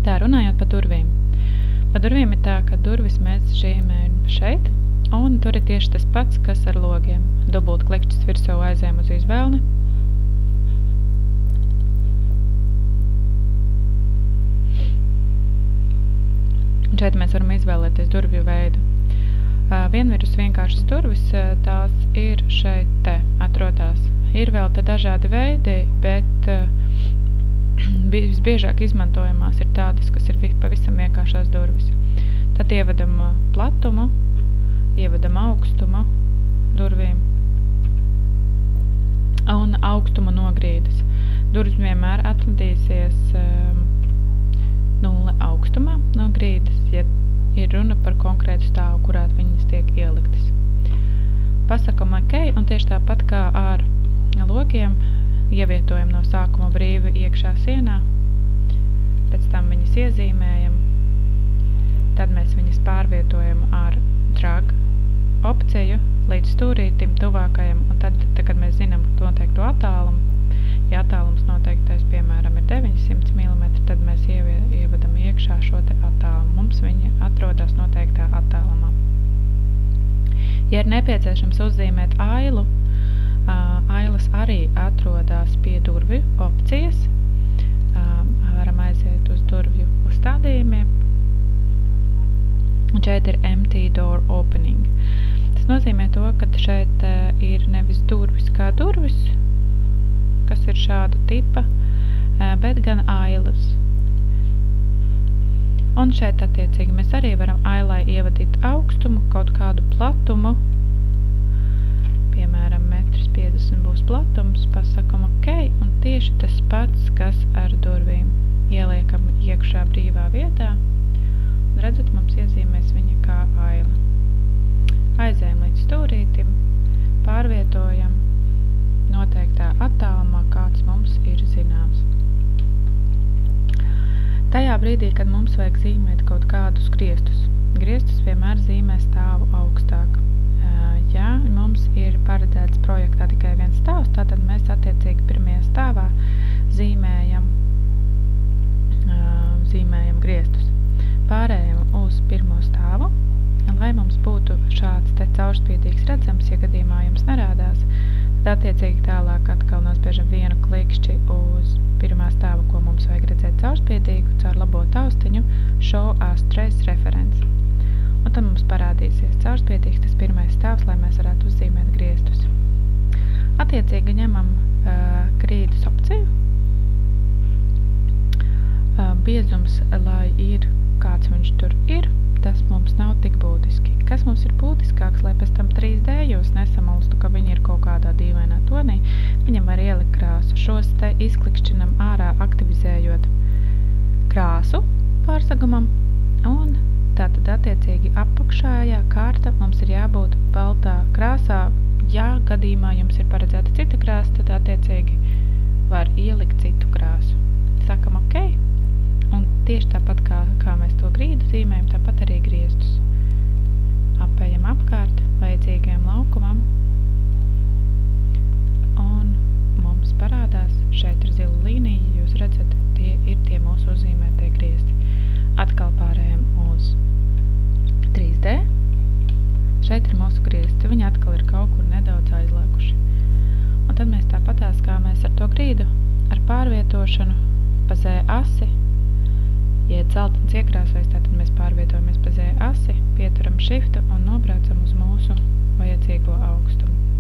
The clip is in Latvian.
Tā, runājot par durvīm. Pa durvīm ir tā, ka durvis mēs zīmējam šeit, un tur ir tieši tas pats, kas ar logiem. Dubult klikšķis virsū aizējam uz izvēlni. Un šeit mēs varam izvēlēties durvju veidu. Vienvirus vienkāršas durvis, tās ir šeit te atrodās. Ir vēl te dažādi veidi, bet visbiežāk izmantojamās ir tādas, kas ir pavisam vienkāršās durvis. Tad ievedam platumu, ievedam augstumu durvīm un augstumu no grīdas. Durvis vienmēr atradīsies 0 augstumā no grīdas, ja ir runa par konkrētu stāvu, kurā viņas tiek ieliktas. Pasakam OK, un tieši tāpat kā ar logiem, ievietojam no sākuma brīvi iekšā sienā, pēc tam viņas iezīmējam, tad mēs viņas pārvietojam ar drag opciju līdz stūrītim tuvākajam, un tad, kad mēs zinām noteikto attālumu, ja attālums noteiktais, piemēram, ir 900 mm, tad mēs ievedam iekšā šo te attālumu. Mums viņa atrodas noteiktā attālumā. Ja ir nepieciešams uzzīmēt ailu, ailas arī atrodas pie durvju opcijas. Varam aiziet uz durvju uzstādījumiem. Un šeit ir empty door opening. Tas nozīmē to, ka šeit ir nevis durvis kā durvis, kas ir šāda tipa, bet gan ailas. Un šeit attiecīgi mēs arī varam ailai ievadīt augstumu, kaut kādu platumu, piemēram, 1,50 m būs platums, pasakam OK, un tieši tas pats, kas ar durvīm. Ieliekam iekšā brīvā vietā, un redzat, mums iezīmēs viņa kā aila. Aizējam līdz stūrītim, pārvietojam noteiktā attālumā, kāds mums ir zināms. Tajā brīdī, kad mums vajag zīmēt kaut kādus griestus, griestus vienmēr zīmē stāvu augstāk. Ja mums ir paredzēts projektā tikai viens stāvs, tātad mēs attiecīgi pirmajā stāvā zīmējam griestus. Pārējam uz pirmo stāvu, lai mums būtu šāds te caurspīdīgs redzams, ja gadījumā jums nerādās, tad attiecīgi tālāk atkal nospiežam vienu klikšķi uz pirmā stāva, ko mums vajag redzēt caurspīdīgu, caur labo taustiņu Show as Trace Reference. Un tad mums parādīsies caurspīdīgs tas pirmais stāvs, lai mēs varētu uzzīmēt griestus. Attiecīgi ņemam grīdas opciju. Biezums, lai ir kāds viņš tur ir, tas mums nav tik būtiski. Kas mums ir būtiskāks, lai pēc tam 3D jūs nesamulstu, ka viņi ir kaut kādā dīvainā tonī, viņam var ielikt krāsu. Šos te izklikšķinam ārā, aktivizējot krāsu pārsagumam, un tātad attiecīgi apakšējā kārta mums ir jābūt baltā krāsā. Ja gadījumā jums ir paredzēta cita krāsa, tad attiecīgi var ielikt citu krāsu. Sakam OK, un tieši tāpat kā mēs to grīdu zīmējam, tāpat arī griestus. Apējam apkārt vajadzīgajam laukumam, un mums parādās, šeit ir zila līnija, jūs redzat, tie ir tie mūsu uzzīmētie griesti. Atkal pārējam uz 3D. Šeit ir mūsu griesti, viņi atkal ir kaut kur nedaudz aizlēkuši. Un tad mēs tāpatās, kā mēs ar to grīdu, ar pārvietošanu pa Z asi, ja dzeltens iekrāsojas, tātad mēs pārvietojamies pa Z asi, pieturam shiftu un nobraucam uz mūsu vajadzīgo augstumu.